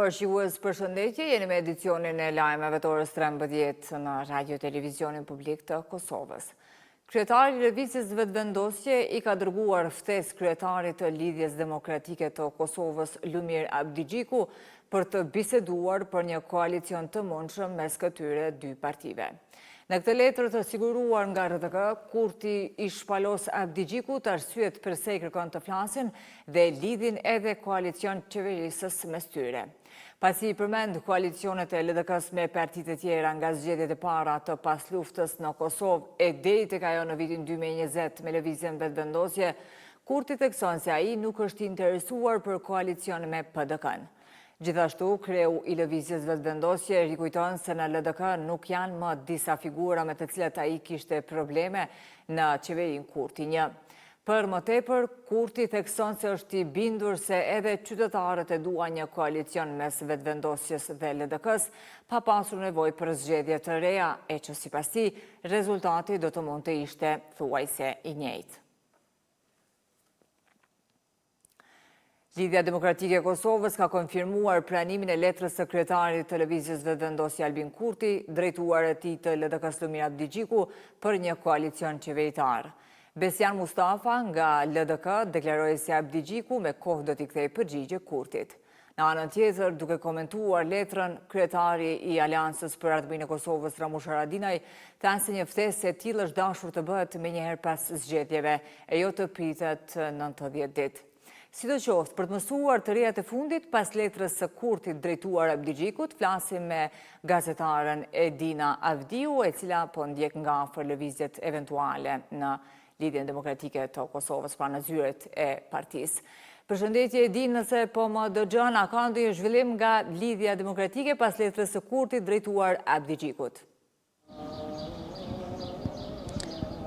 nderuar shikues, përshëndetje, jeni me edicionin e lajmeve të orës 13 në Radio Televizionin Publik të Kosovës. Kryetari i Lëvizjes Vetëvendosje i ka dërguar ftesë kryetarit të Lidhjes Demokratike të Kosovës, Lumir Abdigjiku, për të biseduar për një koalicion të mundshëm mes këtyre dy partive. Në këtë letër të siguruar nga RTK, Kurti i shpalos Abdigjikut arsyet pse i kërkon të flasin dhe lidhin edhe koalicion qeverisës mes tyre. Pasi i përmend koalicionet e LDK-s me partitë e tjera nga zgjedhjet e para të pasluftës në Kosovë e deri tek ajo në vitin 2020 me Lëvizjen Vetëvendosje, Kurti thekson se ai nuk është i interesuar për koalicion me PDK-n. Gjithashtu, kreu i Lëvizjes Vetëvendosje rikujton se në LDK nuk janë më disa figura me të cilat ai kishte probleme në qeverinë Kurti 1. Për më tepër, Kurti thekson se është i bindur se edhe qytetarët e duan një koalicion mes Vetëvendosjes dhe LDK-s, pa pasur nevojë për zgjedhje të reja, e që sipas tij, rezultati do të mund të ishte thuajse i njëjtë. Lidhja Demokratike e Kosovës ka konfirmuar pranimin e letrës së kryetarit të Lëvizjes Vetëvendosje Albin Kurti, drejtuar atij të LDK-s Lumir Abdigjiku për një koalicion qeveritar. Besjan Mustafa nga LDK deklaroi se Abdigjiku me kohë do t'i kthejë përgjigje Kurtit. Në anën tjetër, duke komentuar letrën, kryetari i Aleancës për Ardhmërinë e Kosovës Ramush Haradinaj thanë se një ftesë e tillë është dashur të bëhet menjëherë pas zgjedhjeve, e jo të pritet 90 ditë. Sidoqoftë, për të mësuar të rejat e fundit, pas letrës së Kurtit drejtuar Abdigjikut, flasim me gazetaren Edina Avdiu, e cila po ndjek nga afër lëvizjet eventuale në Lidhjen Demokratike të Kosovës, pra në zyret e partisë. Përshëndetje Edina, nëse po më dëgjon, a ka ndonjë zhvillim nga Lidhja Demokratike pas letrës së Kurtit drejtuar Abdigjikut?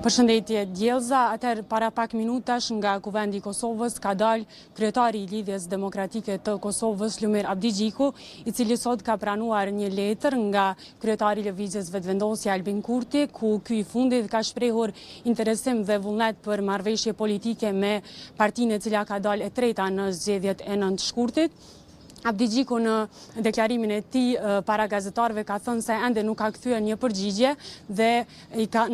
Përshëndetje Djelza, atër para pak minutash nga Kuvendi i Kosovës ka dalë kryetari i Lidhjes Demokratike të Kosovës Lumir Abdigjiku, i cili sot ka pranuar një letër nga kryetari i Lëvizjes Vetëvendosje Albin Kurti, ku ky i fundit ka shprehur interesim dhe vullnet për marrëveshje politike me partinë e cila ka dalë e treta në zgjedhjet e 9 shkurtit. Abdigjiku në deklarimin e tij para gazetarëve ka thënë se ende nuk ka kthyer një përgjigje dhe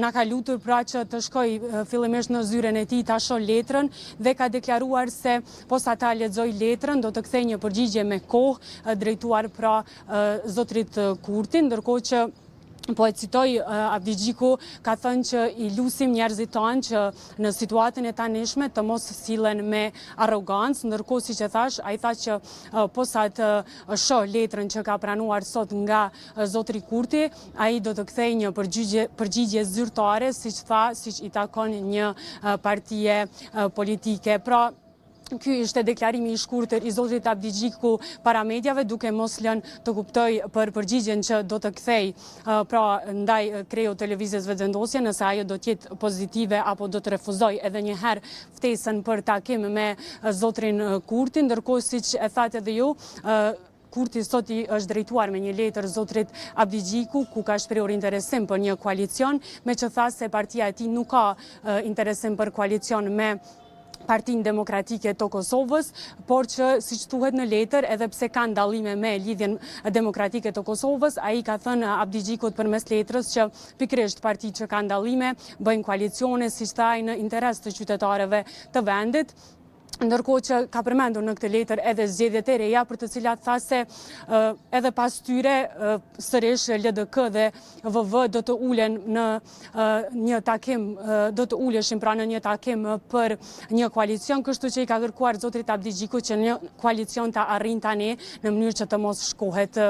na ka lutur pra që të shkoj fillimisht në zyren e tij ta shoh letrën dhe ka deklaruar se posa ta lexoj letrën do të kthej një përgjigje me kohë drejtuar pra zotrit Kurti, ndërkohë që po e citoj, Abdigjiku ka thënë që i lusim njerëzit tanë që në situatën e tanishme të mos sillen me arrogancë, ndërkohë siç e thash, ai tha që posa të shoh letrën që ka pranuar sot nga zotri Kurti, ai do të kthejë një përgjigje zyrtare, siç i takon një partie politike. Pra, ky ishte deklarimi i shkurtër i zotrit Abdigjiku para mediave, duke mos lënë të kuptoj për përgjigjen që do të kthej pra ndaj kreut të Lëvizjes Vetëvendosje, nëse ajo do të jetë pozitive apo do të refuzoj edhe një herë ftesën për takim me zotrin Kurti, ndërkohë siç e thatë edhe ju, Kurti sot i është drejtuar me një letër zotrit Abdigjiku, ku ka shprehur interesim për një koalicion, me që tha se partia e tij nuk ka interesim për koalicion me Partinë Demokratike të Kosovës, por që, siç thuhet në letër, edhe pse ka ndallime me Lidhjen Demokratike të Kosovës, ai ka thënë Abdigjikut përmes letrës që pikërisht partitë që kanë ndallime bëjnë koalicione, siç tha ai, në interes të qytetarëve të vendit. Ndërkohë që ka përmendur në këtë letër edhe zgjedhjet e reja, për të cilat tha se edhe pas tyre sërish LDK dhe VV do të ulen në një takim, do të uleshin pra në një takim për një koalicion, kështu që i ka kërkuar zotrit Abdigjiku që një koalicion ta arrin tani në mënyrë që të mos shkohet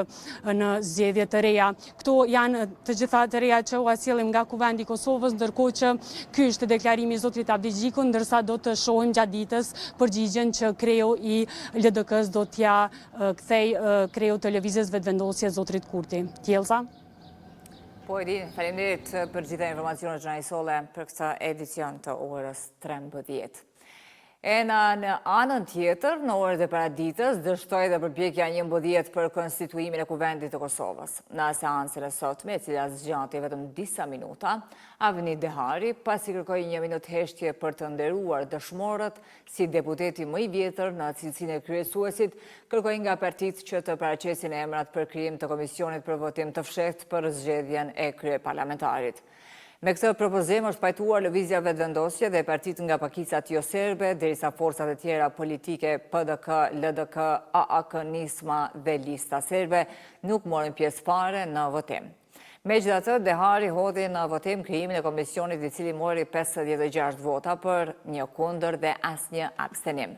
në zgjedhje të reja. Këto janë të gjitha të reja që u sjellim nga Kuvendi i Kosovës, ndërkohë që ky është deklarimi i zotrit Abdigjiku, ndërsa do të shohim gjatë ditës përgjigjen që kreu i LDK-s do t'ja kthej kreu të Lëvizjes Vetëvendosje zotrit Kurti. Tjelsa? Po Edin, faleminderit për gjitha informacionet gjërnaqësore për këtë edicion të orës 13. Në anën tjetër, në orët e paraditës, dështoi dhe përpjekja 11 për konstituimin e Kuvendit të Kosovës. Në seancën e sotme, e cila zgjati vetëm disa minuta, Avni Dehari pasi kërkoi 1 minutë heshtje për të nderuar dëshmorët si deputeti më i vjetër në cilësinë e kryesuesit, kërkoi nga partitë që të paraqesin emrat për krijim të komisionit për votim të fshehtë për zgjedhjen e kryeparlamentarit. Me këtë propozim është pajtuar lëvizja vetëvendosje dhe partitë nga pakicat jo serbe, derisa forcat e tjera politike PDK, LDK, AAK, Nisma dhe Lista Serbe nuk morën pjesë fare në votim. Megjithatë, Dehari hodhi në votim krijimin e komisionit i cili mori 56 vota për, 1 kundër dhe asnjë abstenim.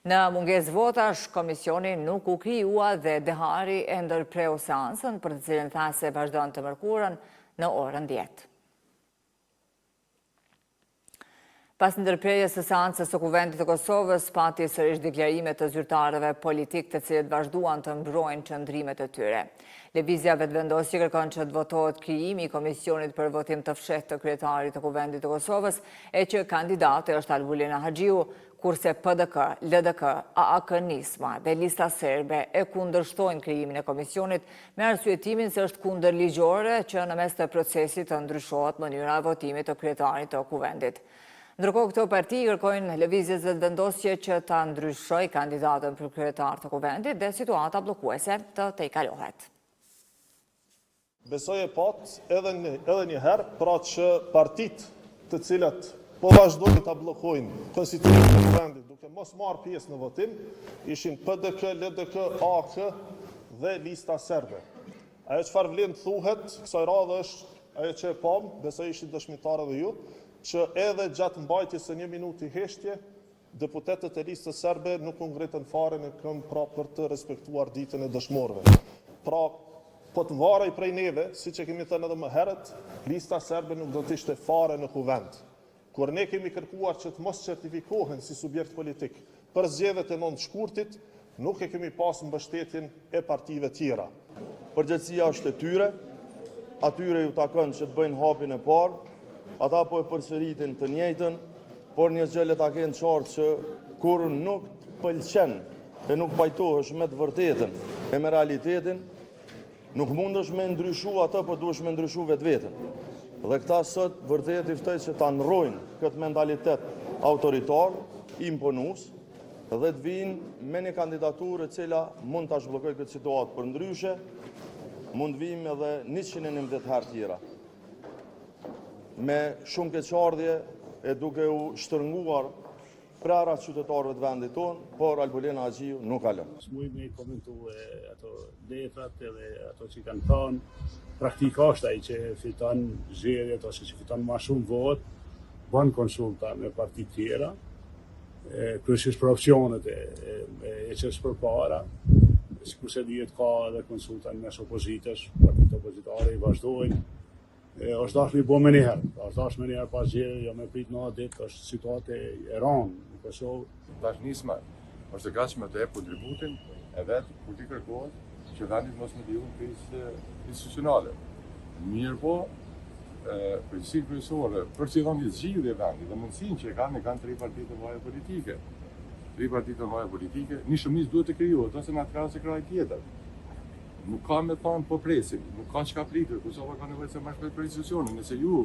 Në mungesë votash, komisioni nuk u krijua dhe Dehari e ndërpreu seancën për të cilën tha se vazhdon të mërkurën në orën 10. Pas ndërprerjes së seancës së Kuvendit të Kosovës, pati sërish deklarime të zyrtarëve politik të cilët vazhduan të mbrojnë qëndrimet e tyre. Lëvizja vetëvendosje kërkon që të votohet krijimi i komisionit për votim të fshehtë të kryetarit të Kuvendit të Kosovës e që kandidate është Albulina Haxhiu, kurse PDK, LDK, AAK, Nisma dhe Lista Serbe e kundërshtojnë krijimin e komisionit me arsyetimin se është kundërligjore që në mes të procesit të ndryshohet mënyra e votimit të kryetarit të Kuvendit. Ndërkohë këto parti kërkojnë lëvizjes vetëvendosje që ta ndryshoj kandidatën për kryetar të Kuvendit dhe situata bllokuese të tejkalohet. Besoj e pat edhe një herë, pra që partit të cilat po vazhdojnë ta bllokojnë konstituimin e Kuvendit duke mos marrë pjesë në votim, ishin PDK, LDK, AAK dhe Lista Serbe. Ajo çfarë vlen thuhet kësaj radhe është ajo që e pam, besoj ishin dëshmitarë edhe ju, që edhe gjatë mbajtjes së 1 minuti heshtje, deputetët e Listës Serbe nuk u ngritën fare në këmbë pra për të respektuar ditën e dëshmorëve. Pra, po të varej prej neve, siç e kemi thënë edhe më herët, Lista Serbe nuk do të ishte fare në kuvend. Kur ne kemi kërkuar që të mos certifikohen si subjekt politik për zgjedhjet e 9 shkurtit, nuk e kemi pas mbështetjen e partive tjera. Përgjegjësia është e tyre, atyre ju takon që të bëjnë hapin e parë, ata po e përsëritin të njëjtën, por një gjë le ta kenë qartë që kur nuk pëlqen e nuk pajtohesh me të vërtetën e me realitetin, nuk mundesh me ndryshu atë, por duhesh me ndryshu vetveten. Dhe këta sot vërtet i ftoj që ta ndrojnë këtë mentalitet autoritar, imponues, dhe të vinë me një kandidaturë e cila mund ta zhbllokojë këtë situatë, për ndryshe mund vijmë edhe 111 herë tjera. Me shumë keqardhje e duke u shtërnguar prarat qytetarëve të vendit tonë, por Albulina Haxhiu nuk ka lënë. Smuj me komentu ato letrat edhe ato që kanë thënë, praktika është ai që fiton zgjedhjet ose që fiton më shumë votë, bën konsulta me parti tjera, kryesisht për opsionet e që është përpara, sikurse dihet ka edhe konsulta mes opozitës, partitë opozitare i vazhdojnë. është dashur i bo me njëherë, është dashur me njëherë pas zgjedhjeve, jo me prit 90 ditë, është situatë e rëndë në Kosovë. Tash Nisma është e gatshme të jep kontributin e vet kur ti kërkohet që vendit mos më dihu në krizë institucionale. Mirë po, përgjithësinë kryesore për të dhënë zgjidhje vendit dhe mundësinë që kanë 3 partitë të mëdha politike. 3 partitë të mëdha politike, një shumicë duhet të krijohet ose në atë rast e kraj tjetër. Nuk ka me thonë po presim, nuk ka çka pritur, Kosova ka nevojë se marrë për institucionin, nëse ju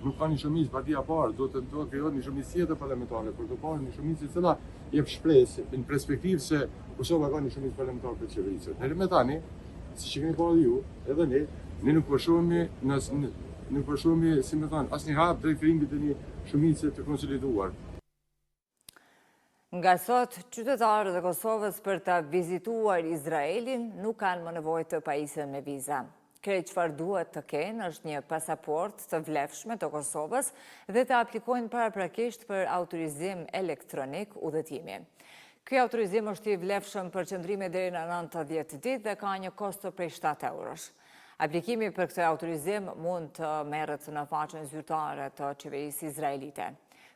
nuk ka një shumicë partia parë, do të krijohet një shumicë tjetër parlamentare, për të parë një shumicë e cila jep shpresë në perspektivë se Kosova ka një shumicë parlamentare për qeverisë. Deri më tani, siç e keni parë ju, edhe ne nuk po shohim, si më thon, asnjë hap drejt krijimit të një shumice të konsoliduar. Nga sot, qytetarët e Kosovës për të vizituar Izraelin nuk kanë më nevojë të pajisen me viza. Krejt çfarë duhet të kenë është një pasaport të vlefshme të Kosovës dhe të aplikojnë paraprakisht për autorizim elektronik udhëtimi. Ky autorizim është i vlefshëm për qëndrime deri në 90 ditë dhe ka një kosto prej 7 eurosh. Aplikimi për këtë autorizim mund të merret në faqen zyrtare të qeverisë izraelite.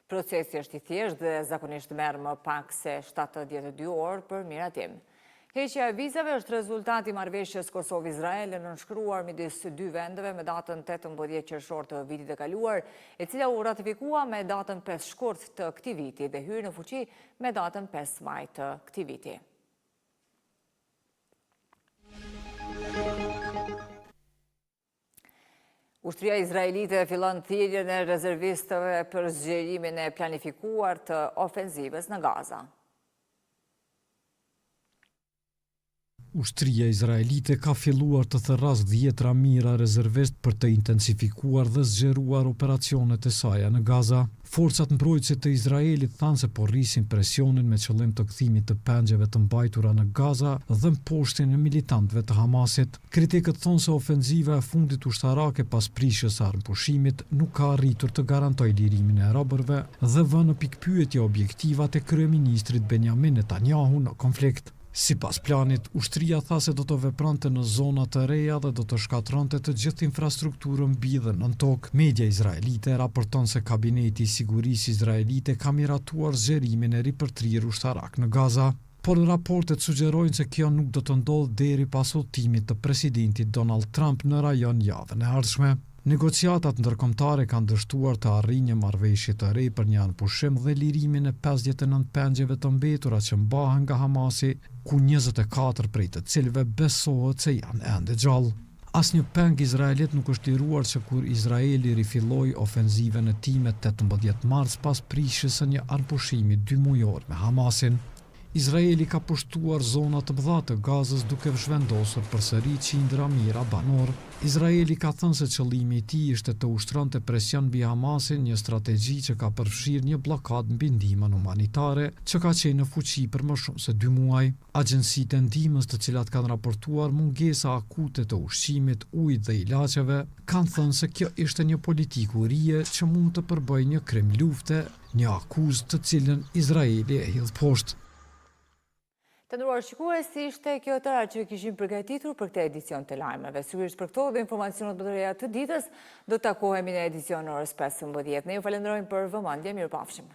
Procesi është i thjeshtë dhe zakonisht merr më pak se 72 orë për miratim. Heqja e vizave është rezultati marrëveshjes Kosovë-Izrael e nënshkruar midis dy vendeve me datën 18 qershor të vitit e kaluar, e cila u ratifikua me datën 5 shkurt të këtij viti dhe hyrë në fuqi me datën 5 maj të këtij viti. Ushtria izraelite fillon thirrjen e rezervistëve për zgjerimin e planifikuar të ofenzivës në Gaza. Ushtria izraelite ka filluar të thërras 10 mijëra rezervist për të intensifikuar dhe zgjeruar operacionet e saj në Gaza. Forcat mbrojtëse të Izraelit thanë se po rrisin presionin me qëllim të kthimit të pengjeve të mbajtura në Gaza dhe mposhtin e militantëve të Hamasit. Kritikët thonë se ofenziva e fundit ushtarake pas prishjes së armëpushimit nuk ka arritur të garantojë lirimin e robërve dhe vënë në pikpyetje objektivat e kryeministrit Benjamin Netanyahu në konflikt. Sipas planit, ushtria tha se do të vepronte në zona të reja dhe do të shkatronte të gjithë infrastrukturën mbi dhe nën tokë. Media izraelite raporton se kabineti i sigurisë izraelite ka miratuar zgjerimin e ripërtrirë ushtarak në Gaza, por raportet sugjerojnë se kjo nuk do të ndodhë deri pas udhëtimit të presidentit Donald Trump në rajon javën e ardhshme. Negociatat ndërkombëtare kanë dështuar të arrijë një marrëveshje të re për një anëpushim dhe lirimin e 59 pengjeve të mbetura që mbahen nga Hamasi, ku 24 prej të cilëve besohet se janë ende gjallë. Asnjë peng izraelit nuk është liruar që kur Izraeli rifilloi ofenzivën e tij me 18 mars pas prishjes së një anëpushimi 2 mujor me Hamasin. Izraeli ka pushtuar zona të mëdha të Gazës duke zhvendosur përsëri qindra mijëra banor. Izraeli ka thënë se qëllimi i tij ishte të ushtronte presion mbi Hamasin, një strategji që ka përfshirë një bllokadë mbi ndihmën humanitare që ka qenë në fuqi për më shumë se 2 muaj. Agjencitë e ndihmës, të cilat kanë raportuar mungesa akute të ushqimit, ujit dhe ilaçeve, kanë thënë se kjo ishte një politikë urie që mund të përbëjë një krim lufte, një akuzë të cilën Izraeli e hidh poshtë. Të nderuar shikues, ishte kjo tëra që kishim përgatitur për këtë edicion të lajmeve. Sigurisht për këto dhe informacionet më të reja të ditës, do të takohemi në edicion në orës 15. Ne ju falenderojmë për vëmendje, mirupafshim.